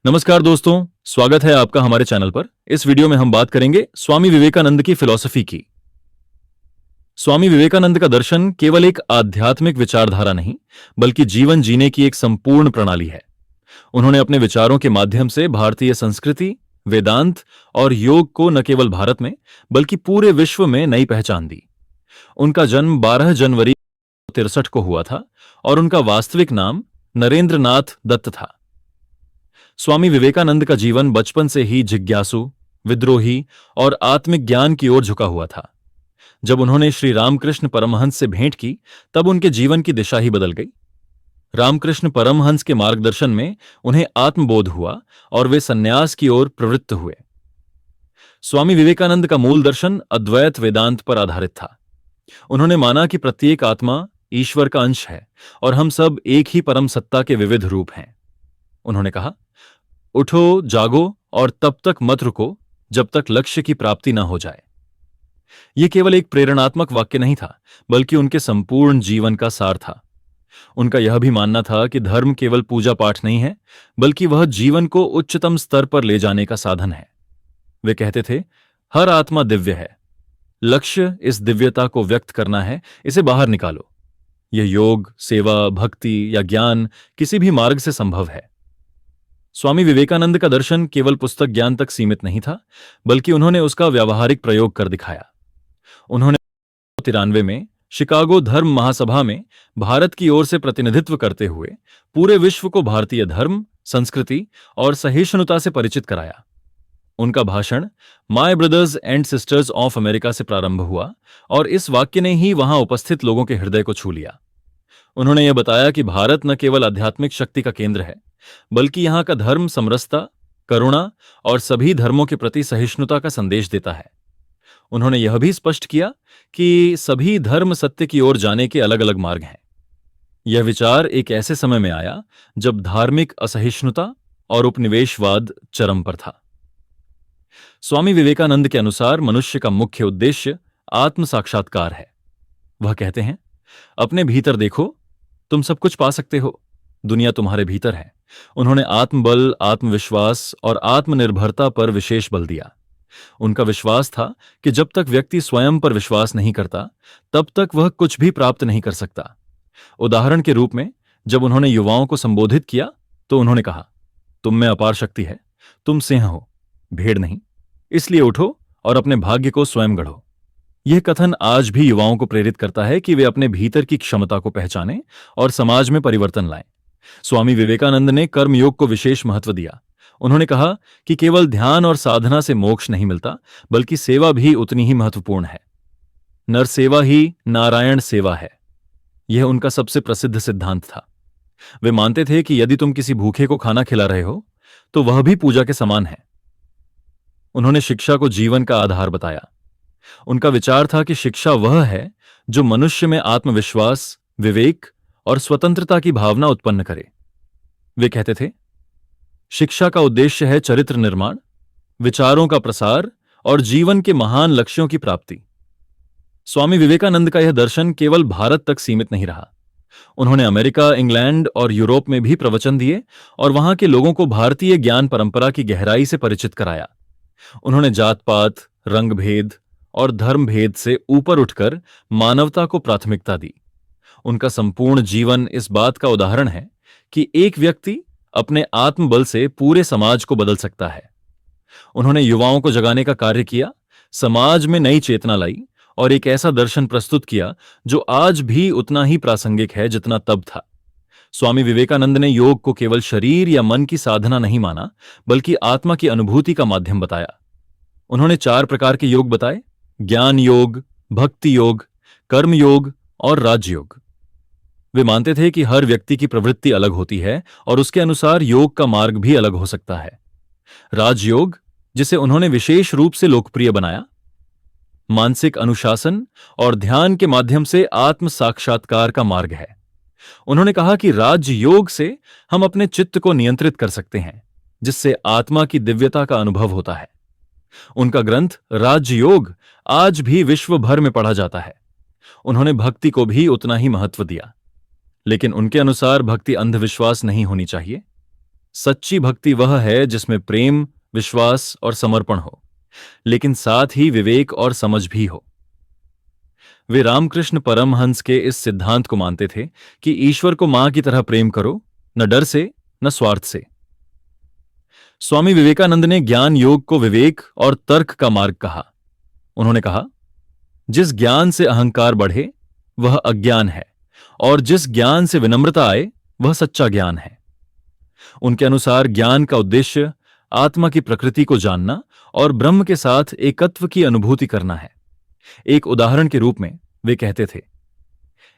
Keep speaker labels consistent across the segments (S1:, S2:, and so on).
S1: नमस्कार दोस्तों, स्वागत है आपका हमारे चैनल पर। इस वीडियो में हम बात करेंगे स्वामी विवेकानंद की फिलॉसफी की। स्वामी विवेकानंद का दर्शन केवल एक आध्यात्मिक विचारधारा नहीं, बल्कि जीवन जीने की एक संपूर्ण प्रणाली है। उन्होंने अपने विचारों के माध्यम से भारतीय संस्कृति, वेदांत और योग को न केवल भारत में, बल्कि पूरे विश्व में नई पहचान दी। उनका जन्म 12 जनवरी 1963 को हुआ था और उनका वास्तविक नाम नरेंद्रनाथ दत्त था। स्वामी विवेकानंद का जीवन बचपन से ही जिज्ञासु, विद्रोही और आत्मिक ज्ञान की ओर झुका हुआ था। जब उन्होंने श्री रामकृष्ण परमहंस से भेंट की, तब उनके जीवन की दिशा ही बदल गई। रामकृष्ण परमहंस के मार्गदर्शन में उन्हें आत्मबोध हुआ और वे सन्यास की ओर प्रवृत्त हुए। स्वामी विवेकानंद का मूल दर्शन अद्वैत वेदांत पर आधारित था। उन्होंने माना कि प्रत्येक आत्मा ईश्वर का अंश है और हम सब एक ही परम सत्ता के विविध रूप हैं। उन्होंने कहा, उठो, जागो और तब तक मत रुको जब तक लक्ष्य की प्राप्ति न हो जाए। यह केवल एक प्रेरणात्मक वाक्य नहीं था, बल्कि उनके संपूर्ण जीवन का सार था। उनका यह भी मानना था कि धर्म केवल पूजा पाठ नहीं है, बल्कि वह जीवन को उच्चतम स्तर पर ले जाने का साधन है। वे कहते थे, हर आत्मा दिव्य है, लक्ष्य इस दिव्यता को व्यक्त करना है, इसे बाहर निकालो। यह योग, सेवा, भक्ति या ज्ञान किसी भी मार्ग से संभव है। स्वामी विवेकानंद का दर्शन केवल पुस्तक ज्ञान तक सीमित नहीं था, बल्कि उन्होंने उसका व्यावहारिक प्रयोग कर दिखाया। उन्होंने 1993 में शिकागो धर्म महासभा में भारत की ओर से प्रतिनिधित्व करते हुए पूरे विश्व को भारतीय धर्म, संस्कृति और सहिष्णुता से परिचित कराया। उनका भाषण my brothers and sisters of America से प्रारंभ हुआ और इस वाक्य ने ही वहां उपस्थित लोगों के हृदय को छू लिया। उन्होंने यह बताया कि भारत न केवल आध्यात्मिक शक्ति का केंद्र है, बल्कि यहां का धर्म समरसता, करुणा और सभी धर्मों के प्रति सहिष्णुता का संदेश देता है। उन्होंने यह भी स्पष्ट किया कि सभी धर्म सत्य की ओर जाने के अलग अलग मार्ग हैं। यह विचार एक ऐसे समय में आया जब धार्मिक असहिष्णुता और उपनिवेशवाद चरम पर था। स्वामी विवेकानंद के अनुसार मनुष्य का मुख्य उद्देश्य आत्म साक्षात्कार है। वह कहते हैं, अपने भीतर देखो, तुम सब कुछ पा सकते हो, दुनिया तुम्हारे भीतर है। उन्होंने आत्मबल, आत्मविश्वास और आत्मनिर्भरता पर विशेष बल दिया। उनका विश्वास था कि जब तक व्यक्ति स्वयं पर विश्वास नहीं करता, तब तक वह कुछ भी प्राप्त नहीं कर सकता। उदाहरण के रूप में जब उन्होंने युवाओं को संबोधित किया, तो उन्होंने कहा, तुम में अपार शक्ति है, तुम सिंह हो, भेड़ नहीं, इसलिए उठो और अपने भाग्य को स्वयं गढ़ो। यह कथन आज भी युवाओं को प्रेरित करता है कि वे अपने भीतर की क्षमता को पहचानें और समाज में परिवर्तन लाएं। स्वामी विवेकानंद ने कर्मयोग को विशेष महत्व दिया। उन्होंने कहा कि केवल ध्यान और साधना से मोक्ष नहीं मिलता, बल्कि सेवा भी उतनी ही महत्वपूर्ण है। नरसेवा ही नारायण सेवा है, यह उनका सबसे प्रसिद्ध सिद्धांत था। वे मानते थे कि यदि तुम किसी भूखे को खाना खिला रहे हो, तो वह भी पूजा के समान है। उन्होंने शिक्षा को जीवन का आधार बताया। उनका विचार था कि शिक्षा वह है जो मनुष्य में आत्मविश्वास, विवेक और स्वतंत्रता की भावना उत्पन्न करे। वे कहते थे, शिक्षा का उद्देश्य है चरित्र निर्माण, विचारों का प्रसार और जीवन के महान लक्ष्यों की प्राप्ति। स्वामी विवेकानंद का यह दर्शन केवल भारत तक सीमित नहीं रहा। उन्होंने अमेरिका, इंग्लैंड और यूरोप में भी प्रवचन दिए और वहां के लोगों को भारतीय ज्ञान परंपरा की गहराई से परिचित कराया। उन्होंने जात पात, रंग भेद और धर्म भेद से ऊपर उठकर मानवता को प्राथमिकता दी। उनका संपूर्ण जीवन इस बात का उदाहरण है कि एक व्यक्ति अपने आत्मबल से पूरे समाज को बदल सकता है। उन्होंने युवाओं को जगाने का कार्य किया, समाज में नई चेतना लाई और एक ऐसा दर्शन प्रस्तुत किया जो आज भी उतना ही प्रासंगिक है जितना तब था। स्वामी विवेकानंद ने योग को केवल शरीर या मन की साधना नहीं माना, बल्कि आत्मा की अनुभूति का माध्यम बताया। उन्होंने 4 प्रकार के योग बताए: ज्ञान योग, भक्ति योग, कर्म योग और राजयोग। वे मानते थे कि हर व्यक्ति की प्रवृत्ति अलग होती है और उसके अनुसार योग का मार्ग भी अलग हो सकता है। राजयोग, जिसे उन्होंने विशेष रूप से लोकप्रिय बनाया, मानसिक अनुशासन और ध्यान के माध्यम से आत्म साक्षात्कार का मार्ग है। उन्होंने कहा कि राजयोग से हम अपने चित्त को नियंत्रित कर सकते हैं, जिससे आत्मा की दिव्यता का अनुभव होता है। उनका ग्रंथ राजयोग आज भी विश्व भर में पढ़ा जाता है। उन्होंने भक्ति को भी उतना ही महत्व दिया, लेकिन उनके अनुसार भक्ति अंधविश्वास नहीं होनी चाहिए। सच्ची भक्ति वह है जिसमें प्रेम, विश्वास और समर्पण हो, लेकिन साथ ही विवेक और समझ भी हो। वे रामकृष्ण परमहंस के इस सिद्धांत को मानते थे कि ईश्वर को मां की तरह प्रेम करो, न डर से न स्वार्थ से। स्वामी विवेकानंद ने ज्ञान योग को विवेक और तर्क का मार्ग कहा। उन्होंने कहा, जिस ज्ञान से अहंकार बढ़े वह अज्ञान है, और जिस ज्ञान से विनम्रता आए वह सच्चा ज्ञान है। उनके अनुसार ज्ञान का उद्देश्य आत्मा की प्रकृति को जानना और ब्रह्म के साथ एकत्व की अनुभूति करना है। एक उदाहरण के रूप में वे कहते थे,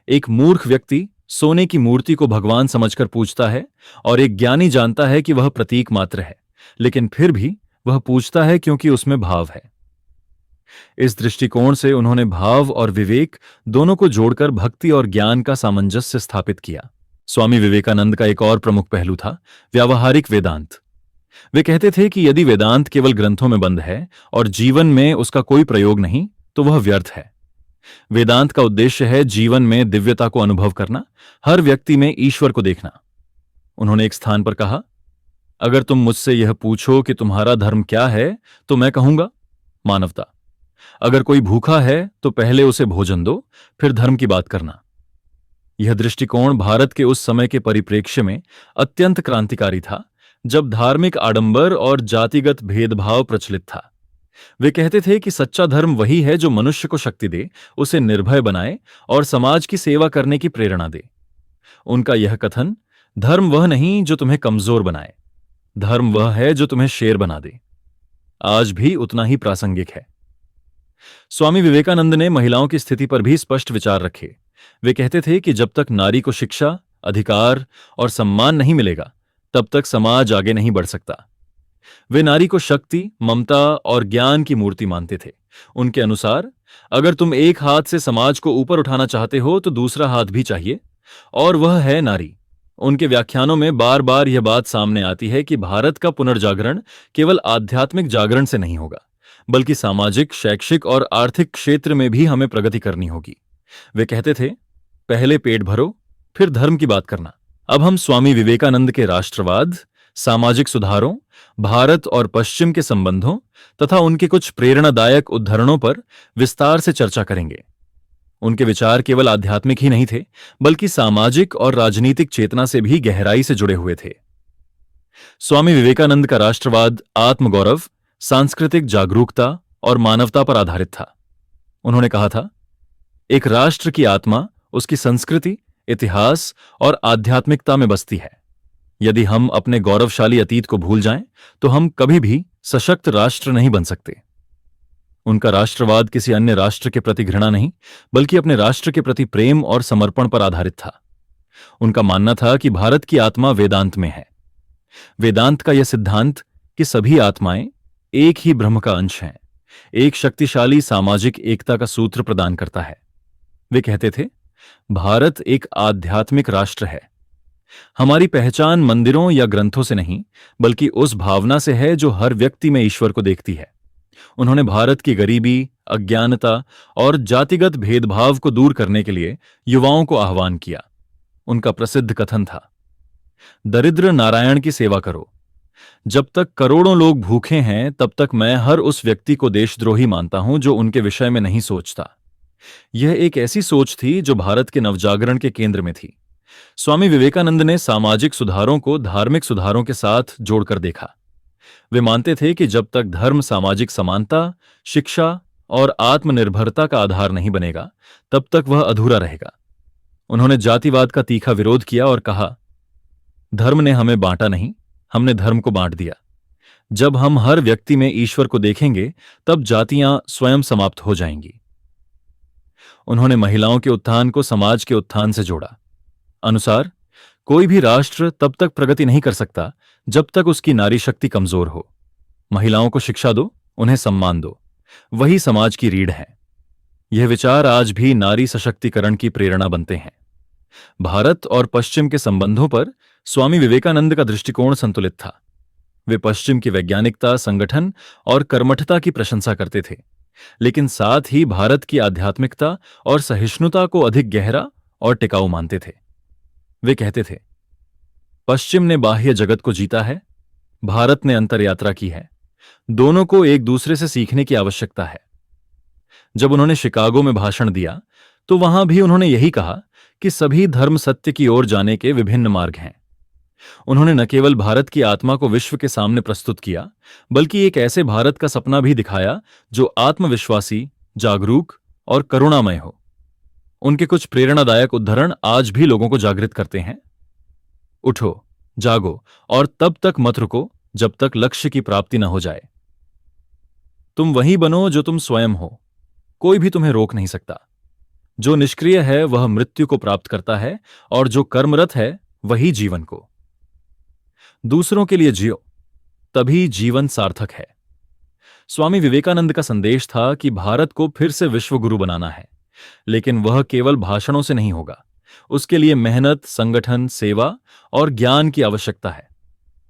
S1: एक मूर्ख व्यक्ति सोने की मूर्ति को भगवान समझकर पूजता है और एक ज्ञानी जानता है कि वह प्रतीक मात्र है, लेकिन फिर भी वह पूजता है क्योंकि उसमें भाव है। इस दृष्टिकोण से उन्होंने भाव और विवेक दोनों को जोड़कर भक्ति और ज्ञान का सामंजस्य स्थापित किया। स्वामी विवेकानंद का एक और प्रमुख पहलू था व्यावहारिक वेदांत। वे कहते थे कि यदि वेदांत केवल ग्रंथों में बंद है और जीवन में उसका कोई प्रयोग नहीं, तो वह व्यर्थ है। वेदांत का उद्देश्य है जीवन में दिव्यता को अनुभव करना, हर व्यक्ति में ईश्वर को देखना। उन्होंने एक स्थान पर कहा, अगर तुम मुझसे यह पूछो कि तुम्हारा धर्म क्या है, तो मैं कहूंगा मानवता। अगर कोई भूखा है तो पहले उसे भोजन दो, फिर धर्म की बात करना। यह दृष्टिकोण भारत के उस समय के परिप्रेक्ष्य में अत्यंत क्रांतिकारी था, जब धार्मिक आडंबर और जातिगत भेदभाव प्रचलित था। वे कहते थे कि सच्चा धर्म वही है जो मनुष्य को शक्ति दे, उसे निर्भय बनाए और समाज की सेवा करने की प्रेरणा दे। उनका यह कथन, धर्म वह नहीं जो तुम्हें कमजोर बनाए, धर्म वह है जो तुम्हें शेर बना दे, आज भी उतना ही प्रासंगिक है। स्वामी विवेकानंद ने महिलाओं की स्थिति पर भी स्पष्ट विचार रखे। वे कहते थे कि जब तक नारी को शिक्षा, अधिकार और सम्मान नहीं मिलेगा, तब तक समाज आगे नहीं बढ़ सकता। वे नारी को शक्ति, ममता और ज्ञान की मूर्ति मानते थे। उनके अनुसार अगर तुम एक हाथ से समाज को ऊपर उठाना चाहते हो तो दूसरा हाथ भी चाहिए, और वह है नारी। उनके व्याख्यानों में बार बार यह बात सामने आती है कि भारत का पुनर्जागरण केवल आध्यात्मिक जागरण से नहीं होगा, बल्कि सामाजिक, शैक्षिक और आर्थिक क्षेत्र में भी हमें प्रगति करनी होगी। वे कहते थे, पहले पेट भरो, फिर धर्म की बात करना। अब हम स्वामी विवेकानंद के राष्ट्रवाद, सामाजिक सुधारों, भारत और पश्चिम के संबंधों तथा उनके कुछ प्रेरणादायक उद्धरणों पर विस्तार से चर्चा करेंगे। उनके विचार केवल आध्यात्मिक ही नहीं थे, बल्कि सामाजिक और राजनीतिक चेतना से भी गहराई से जुड़े हुए थे। स्वामी विवेकानंद का राष्ट्रवाद आत्मगौरव, सांस्कृतिक जागरूकता और मानवता पर आधारित था। उन्होंने कहा था, एक राष्ट्र की आत्मा उसकी संस्कृति, इतिहास और आध्यात्मिकता में बसती है। यदि हम अपने गौरवशाली अतीत को भूल जाएं, तो हम कभी भी सशक्त राष्ट्र नहीं बन सकते। उनका राष्ट्रवाद किसी अन्य राष्ट्र के प्रति घृणा नहीं, बल्कि अपने राष्ट्र के प्रति प्रेम और समर्पण पर आधारित था। उनका मानना था कि भारत की आत्मा वेदांत में है। वेदांत का यह सिद्धांत कि सभी आत्माएं एक ही ब्रह्म का अंश हैं, एक शक्तिशाली सामाजिक एकता का सूत्र प्रदान करता है। वे कहते थे, भारत एक आध्यात्मिक राष्ट्र है। हमारी पहचान मंदिरों या ग्रंथों से नहीं, बल्कि उस भावना से है जो हर व्यक्ति में ईश्वर को देखती है। उन्होंने भारत की गरीबी, अज्ञानता और जातिगत भेदभाव को दूर करने के लिए युवाओं को आह्वान किया। उनका प्रसिद्ध कथन था, दरिद्र नारायण की सेवा करो। जब तक करोड़ों लोग भूखे हैं, तब तक मैं हर उस व्यक्ति को देशद्रोही मानता हूं जो उनके विषय में नहीं सोचता। यह एक ऐसी सोच थी जो भारत के नवजागरण के केंद्र में थी। स्वामी विवेकानंद ने सामाजिक सुधारों को धार्मिक सुधारों के साथ जोड़कर देखा। वे मानते थे कि जब तक धर्म सामाजिक समानता, शिक्षा और आत्मनिर्भरता का आधार नहीं बनेगा, तब तक वह अधूरा रहेगा। उन्होंने जातिवाद का तीखा विरोध किया और कहा, धर्म ने हमें बांटा नहीं, हमने धर्म को बांट दिया। जब हम हर व्यक्ति में ईश्वर को देखेंगे, तब जातियां स्वयं समाप्त हो जाएंगी। उन्होंने महिलाओं के उत्थान को समाज के उत्थान से जोड़ा। अनुसार कोई भी राष्ट्र तब तक प्रगति नहीं कर सकता जब तक उसकी नारी शक्ति कमजोर हो। महिलाओं को शिक्षा दो, उन्हें सम्मान दो, वही समाज की रीढ़ है। यह विचार आज भी नारी सशक्तिकरण की प्रेरणा बनते हैं। भारत और पश्चिम के संबंधों पर स्वामी विवेकानंद का दृष्टिकोण संतुलित था। वे पश्चिम की वैज्ञानिकता, संगठन और कर्मठता की प्रशंसा करते थे, लेकिन साथ ही भारत की आध्यात्मिकता और सहिष्णुता को अधिक गहरा और टिकाऊ मानते थे। वे कहते थे, पश्चिम ने बाह्य जगत को जीता है, भारत ने अंतर यात्रा की है। दोनों को एक दूसरे से सीखने की आवश्यकता है। जब उन्होंने शिकागो में भाषण दिया तो वहां भी उन्होंने यही कहा कि सभी धर्म सत्य की ओर जाने के विभिन्न मार्ग हैं। उन्होंने न केवल भारत की आत्मा को विश्व के सामने प्रस्तुत किया, बल्कि एक ऐसे भारत का सपना भी दिखाया जो आत्मविश्वासी, जागरूक और करुणामय हो। उनके कुछ प्रेरणादायक उद्धरण आज भी लोगों को जागृत करते हैं। उठो, जागो और तब तक मत रुको जब तक लक्ष्य की प्राप्ति न हो जाए। तुम वही बनो जो तुम स्वयं हो, कोई भी तुम्हें रोक नहीं सकता। जो निष्क्रिय है वह मृत्यु को प्राप्त करता है और जो कर्मरत है वही जीवन को। दूसरों के लिए जियो, तभी जीवन सार्थक है। स्वामी विवेकानंद का संदेश था कि भारत को फिर से विश्वगुरु बनाना है, लेकिन वह केवल भाषणों से नहीं होगा। उसके लिए मेहनत, संगठन, सेवा और ज्ञान की आवश्यकता है।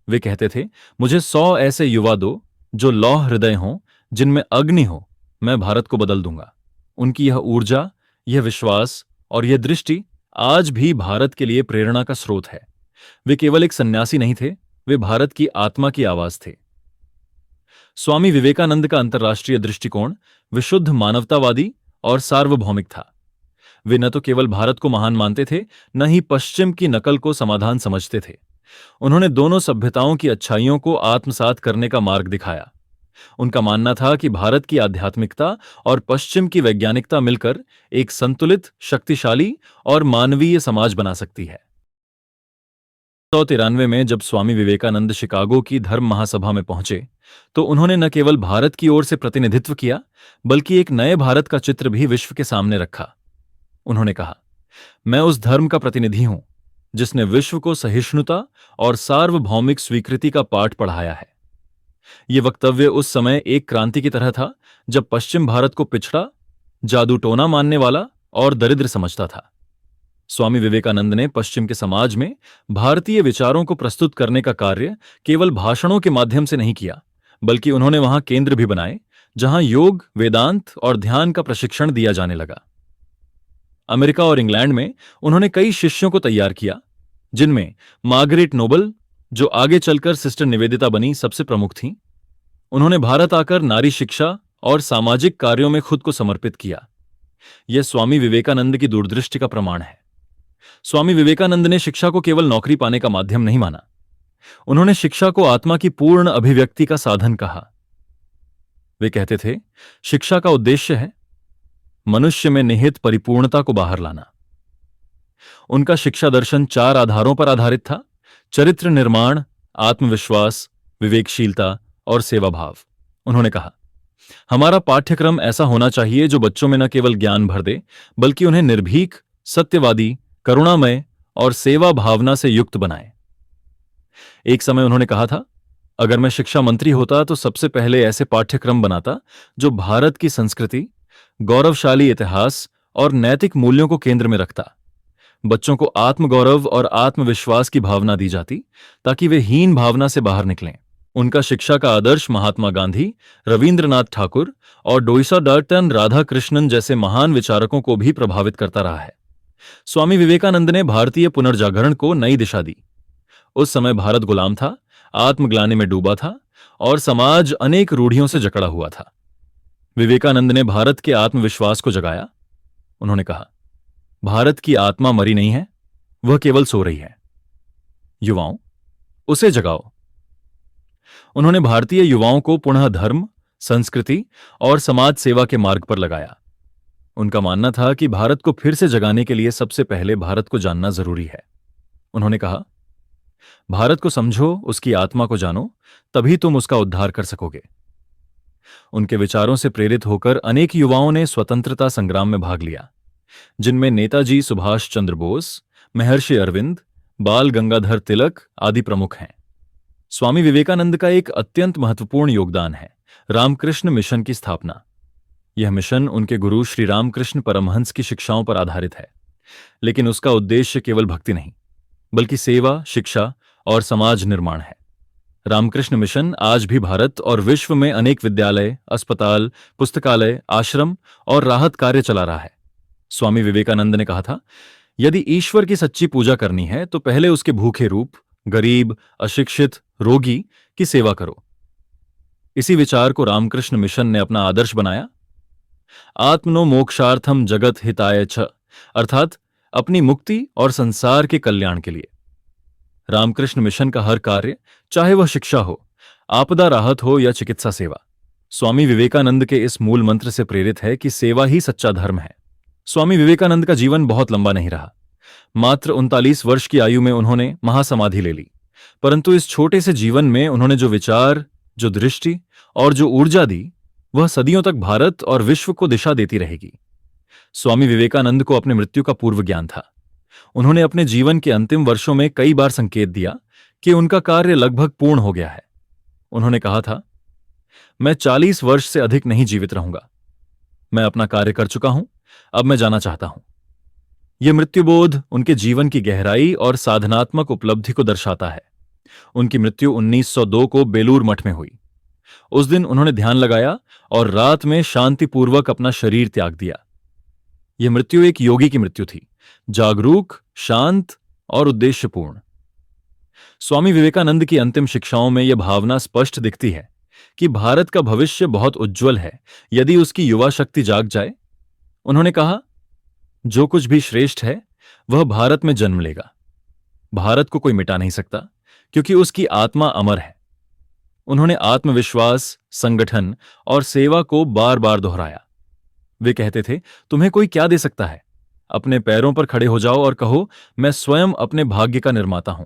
S1: वे कहते थे, मुझे 100 ऐसे युवा दो जो लौह हृदय हों, जिनमें अग्नि हो, मैं भारत को बदल दूंगा। उनकी यह ऊर्जा, यह विश्वास और यह दृष्टि आज भी भारत के लिए प्रेरणा का स्रोत है। वे केवल एक सन्यासी नहीं थे, वे भारत की आत्मा की आवाज थे। स्वामी विवेकानंद का अंतर्राष्ट्रीय दृष्टिकोण विशुद्ध मानवतावादी और सार्वभौमिक था। वे न तो केवल भारत को महान मानते थे, न ही पश्चिम की नकल को समाधान समझते थे। उन्होंने दोनों सभ्यताओं की अच्छाइयों को आत्मसात करने का मार्ग दिखाया। उनका मानना था कि भारत की आध्यात्मिकता और पश्चिम की वैज्ञानिकता मिलकर एक संतुलित, शक्तिशाली और मानवीय समाज बना सकती है। 1993 में जब स्वामी विवेकानंद शिकागो की धर्म महासभा में पहुंचे तो उन्होंने न केवल भारत की ओर से प्रतिनिधित्व किया, बल्कि एक नए भारत का चित्र भी विश्व के सामने रखा। उन्होंने कहा, मैं उस धर्म का प्रतिनिधि हूं जिसने विश्व को सहिष्णुता और सार्वभौमिक स्वीकृति का पाठ पढ़ाया है। यह वक्तव्य उस समय एक क्रांति की तरह था जब पश्चिम भारत को पिछड़ा, जादू टोना मानने वाला और दरिद्र समझता था। स्वामी विवेकानंद ने पश्चिम के समाज में भारतीय विचारों को प्रस्तुत करने का कार्य केवल भाषणों के माध्यम से नहीं किया, बल्कि उन्होंने वहां केंद्र भी बनाए जहां योग, वेदांत और ध्यान का प्रशिक्षण दिया जाने लगा। अमेरिका और इंग्लैंड में उन्होंने कई शिष्यों को तैयार किया, जिनमें मार्गरेट नोबल, जो आगे चलकर सिस्टर निवेदिता बनी, सबसे प्रमुख थीं। उन्होंने भारत आकर नारी शिक्षा और सामाजिक कार्यों में खुद को समर्पित किया। यह स्वामी विवेकानंद की दूरदृष्टि का प्रमाण है। स्वामी विवेकानंद ने शिक्षा को केवल नौकरी पाने का माध्यम नहीं माना। उन्होंने शिक्षा को आत्मा की पूर्ण अभिव्यक्ति का साधन कहा। वे कहते थे, शिक्षा का उद्देश्य है मनुष्य में निहित परिपूर्णता को बाहर लाना। उनका शिक्षा दर्शन 4 आधारों पर आधारित था: चरित्र निर्माण, आत्मविश्वास, विवेकशीलता और सेवाभाव। उन्होंने कहा, हमारा पाठ्यक्रम ऐसा होना चाहिए जो बच्चों में न केवल ज्ञान भर दे, बल्कि उन्हें निर्भीक, सत्यवादी, करुणामय और सेवा भावना से युक्त बनाए। एक समय उन्होंने कहा था, अगर मैं शिक्षा मंत्री होता तो सबसे पहले ऐसे पाठ्यक्रम बनाता जो भारत की संस्कृति, गौरवशाली इतिहास और नैतिक मूल्यों को केंद्र में रखता। बच्चों को आत्मगौरव और आत्मविश्वास की भावना दी जाती ताकि वे हीन भावना से बाहर निकलें। उनका शिक्षा का आदर्श महात्मा गांधी, रविंद्रनाथ ठाकुर और डोइसा डर्टन राधाकृष्णन जैसे महान विचारकों को भी प्रभावित करता रहा है। स्वामी विवेकानंद ने भारतीय पुनर्जागरण को नई दिशा दी। उस समय भारत गुलाम था, आत्मग्लानि में डूबा था और समाज अनेक रूढ़ियों से जकड़ा हुआ था। विवेकानंद ने भारत के आत्मविश्वास को जगाया। उन्होंने कहा, भारत की आत्मा मरी नहीं है, वह केवल सो रही है। युवाओं, उसे जगाओ। उन्होंने भारतीय युवाओं को पुनः धर्म, संस्कृति और समाज सेवा के मार्ग पर लगाया। उनका मानना था कि भारत को फिर से जगाने के लिए सबसे पहले भारत को जानना जरूरी है। उन्होंने कहा, भारत को समझो, उसकी आत्मा को जानो, तभी तुम उसका उद्धार कर सकोगे। उनके विचारों से प्रेरित होकर अनेक युवाओं ने स्वतंत्रता संग्राम में भाग लिया, जिनमें नेताजी सुभाष चंद्र बोस, महर्षि अरविंद, बाल गंगाधर तिलक आदि प्रमुख हैं। स्वामी विवेकानंद का एक अत्यंत महत्वपूर्ण योगदान है रामकृष्ण मिशन की स्थापना। यह मिशन उनके गुरु श्री रामकृष्ण परमहंस की शिक्षाओं पर आधारित है, लेकिन उसका उद्देश्य केवल भक्ति नहीं, बल्कि सेवा, शिक्षा और समाज निर्माण है। रामकृष्ण मिशन आज भी भारत और विश्व में अनेक विद्यालय, अस्पताल, पुस्तकालय, आश्रम और राहत कार्य चला रहा है। स्वामी विवेकानंद ने कहा था, यदि ईश्वर की सच्ची पूजा करनी है तो पहले उसके भूखे रूप, गरीब, अशिक्षित, रोगी की सेवा करो। इसी विचार को रामकृष्ण मिशन ने अपना आदर्श बनाया। आत्मनो मोक्षार्थम जगत हिताय च, अर्थात अपनी मुक्ति और संसार के कल्याण के लिए। रामकृष्ण मिशन का हर कार्य, चाहे वह शिक्षा हो, आपदा राहत हो या चिकित्सा सेवा, स्वामी विवेकानंद के इस मूल मंत्र से प्रेरित है कि सेवा ही सच्चा धर्म है। स्वामी विवेकानंद का जीवन बहुत लंबा नहीं रहा। मात्र 39 वर्ष की आयु में उन्होंने महासमाधि ले ली, परंतु इस छोटे से जीवन में उन्होंने जो विचार, जो दृष्टि और जो ऊर्जा दी, वह सदियों तक भारत और विश्व को दिशा देती रहेगी। स्वामी विवेकानंद को अपने मृत्यु का पूर्व ज्ञान था। उन्होंने अपने जीवन के अंतिम वर्षों में कई बार संकेत दिया कि उनका कार्य लगभग पूर्ण हो गया है। उन्होंने कहा था, मैं 40 वर्ष से अधिक नहीं जीवित रहूंगा। मैं अपना कार्य कर चुका हूं, अब मैं जाना चाहता हूं। यह मृत्युबोध उनके जीवन की गहराई और साधनात्मक उपलब्धि को दर्शाता है। उनकी मृत्यु 1902 को बेलूर मठ में हुई। उस दिन उन्होंने ध्यान लगाया और रात में शांतिपूर्वक अपना शरीर त्याग दिया। यह मृत्यु एक योगी की मृत्यु थी, जागरूक, शांत और उद्देश्यपूर्ण। स्वामी विवेकानंद की अंतिम शिक्षाओं में यह भावना स्पष्ट दिखती है कि भारत का भविष्य बहुत उज्जवल है यदि उसकी युवा शक्ति जाग जाए। उन्होंने कहा, जो कुछ भी श्रेष्ठ है वह भारत में जन्म लेगा। भारत को कोई मिटा नहीं सकता क्योंकि उसकी आत्मा अमर है। उन्होंने आत्मविश्वास, संगठन और सेवा को बार बार दोहराया। वे कहते थे, तुम्हें कोई क्या दे सकता है? अपने पैरों पर खड़े हो जाओ और कहो, मैं स्वयं अपने भाग्य का निर्माता हूं।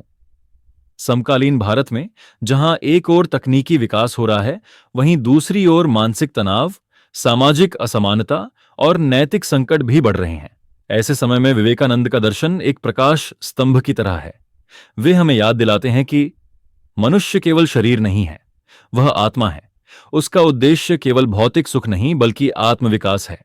S1: समकालीन भारत में जहां एक ओर तकनीकी विकास हो रहा है, वहीं दूसरी ओर मानसिक तनाव, सामाजिक असमानता और नैतिक संकट भी बढ़ रहे हैं। ऐसे समय में विवेकानंद का दर्शन एक प्रकाश स्तंभ की तरह है। वे हमें याद दिलाते हैं कि मनुष्य केवल शरीर नहीं है, वह आत्मा है। उसका उद्देश्य केवल भौतिक सुख नहीं बल्कि आत्मविकास है।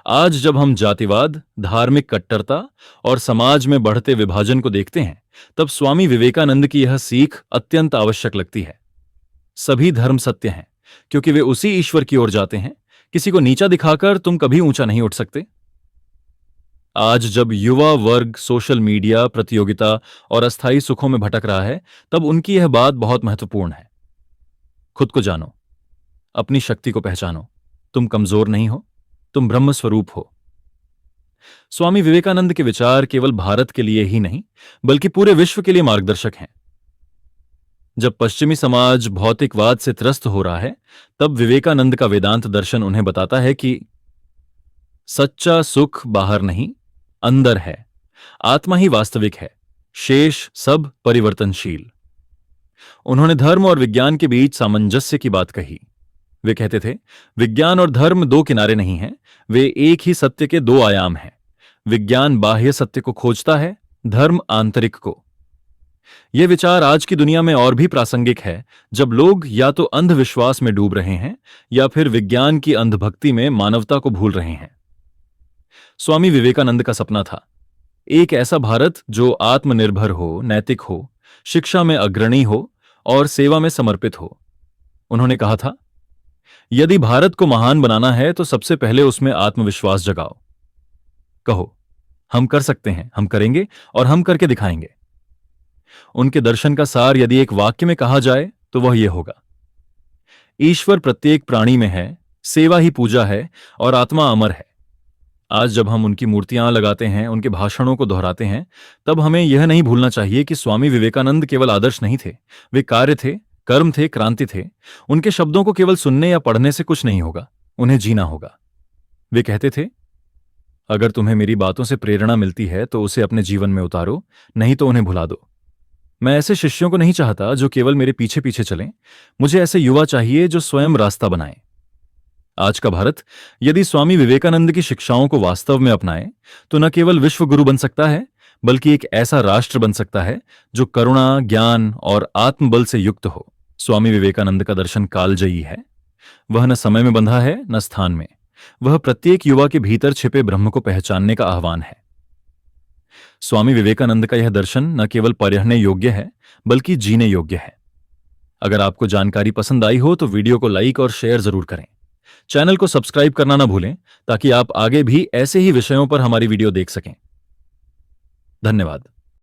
S1: आज जब हम जातिवाद, धार्मिक कट्टरता और समाज में बढ़ते विभाजन को देखते हैं, तब स्वामी विवेकानंद की यह सीख अत्यंत आवश्यक लगती है। सभी धर्म सत्य हैं क्योंकि वे उसी ईश्वर की ओर जाते हैं। किसी को नीचा दिखाकर तुम कभी ऊंचा नहीं उठ सकते। आज जब युवा वर्ग सोशल मीडिया, प्रतियोगिता और अस्थायी सुखों में भटक रहा है, तब उनकी यह बात बहुत महत्वपूर्ण है। खुद को जानो, अपनी शक्ति को पहचानो। तुम कमजोर नहीं हो, तुम ब्रह्म स्वरूप हो। स्वामी विवेकानंद के विचार केवल भारत के लिए ही नहीं बल्कि पूरे विश्व के लिए मार्गदर्शक हैं। जब पश्चिमी समाज भौतिकवाद से त्रस्त हो रहा है, तब विवेकानंद का वेदांत दर्शन उन्हें बताता है कि सच्चा सुख बाहर नहीं, अंदर है। आत्मा ही वास्तविक है, शेष सब परिवर्तनशील। उन्होंने धर्म और विज्ञान के बीच सामंजस्य की बात कही। वे कहते थे, विज्ञान और धर्म दो किनारे नहीं हैं, वे एक ही सत्य के दो आयाम हैं। विज्ञान बाह्य सत्य को खोजता है, धर्म आंतरिक को। यह विचार आज की दुनिया में और भी प्रासंगिक है, जब लोग या तो अंधविश्वास में डूब रहे हैं या फिर विज्ञान की अंधभक्ति में मानवता को भूल रहे हैं। स्वामी विवेकानंद का सपना था एक ऐसा भारत जो आत्मनिर्भर हो, नैतिक हो, शिक्षा में अग्रणी हो और सेवा में समर्पित हो। उन्होंने कहा था, यदि भारत को महान बनाना है तो सबसे पहले उसमें आत्मविश्वास जगाओ। कहो, हम कर सकते हैं, हम करेंगे और हम करके दिखाएंगे। उनके दर्शन का सार यदि एक वाक्य में कहा जाए तो वह यह होगा, ईश्वर प्रत्येक प्राणी में है, सेवा ही पूजा है और आत्मा अमर है। आज जब हम उनकी मूर्तियां लगाते हैं, उनके भाषणों को दोहराते हैं, तब हमें यह नहीं भूलना चाहिए कि स्वामी विवेकानंद केवल आदर्श नहीं थे, वे कार्य थे, कर्म थे, क्रांति थे। उनके शब्दों को केवल सुनने या पढ़ने से कुछ नहीं होगा, उन्हें जीना होगा। वे कहते थे, अगर तुम्हें मेरी बातों से प्रेरणा मिलती है तो उसे अपने जीवन में उतारो, नहीं तो उन्हें भुला दो। मैं ऐसे शिष्यों को नहीं चाहता जो केवल मेरे पीछे पीछे चलें। मुझे ऐसे युवा चाहिए जो स्वयं रास्ता बनाएं। आज का भारत यदि स्वामी विवेकानंद की शिक्षाओं को वास्तव में अपनाए तो न केवल विश्व गुरु बन सकता है बल्कि एक ऐसा राष्ट्र बन सकता है जो करुणा, ज्ञान और आत्मबल से युक्त हो। स्वामी विवेकानंद का दर्शन कालजयी है। वह न समय में बंधा है न स्थान में। वह प्रत्येक युवा के भीतर छिपे ब्रह्म को पहचानने का आह्वान है। स्वामी विवेकानंद का यह दर्शन न केवल पढ़ने योग्य है बल्कि जीने योग्य है। अगर आपको जानकारी पसंद आई हो तो वीडियो को लाइक और शेयर जरूर करें। चैनल को सब्सक्राइब करना ना भूलें ताकि आप आगे भी ऐसे ही विषयों पर हमारी वीडियो देख सकें। धन्यवाद।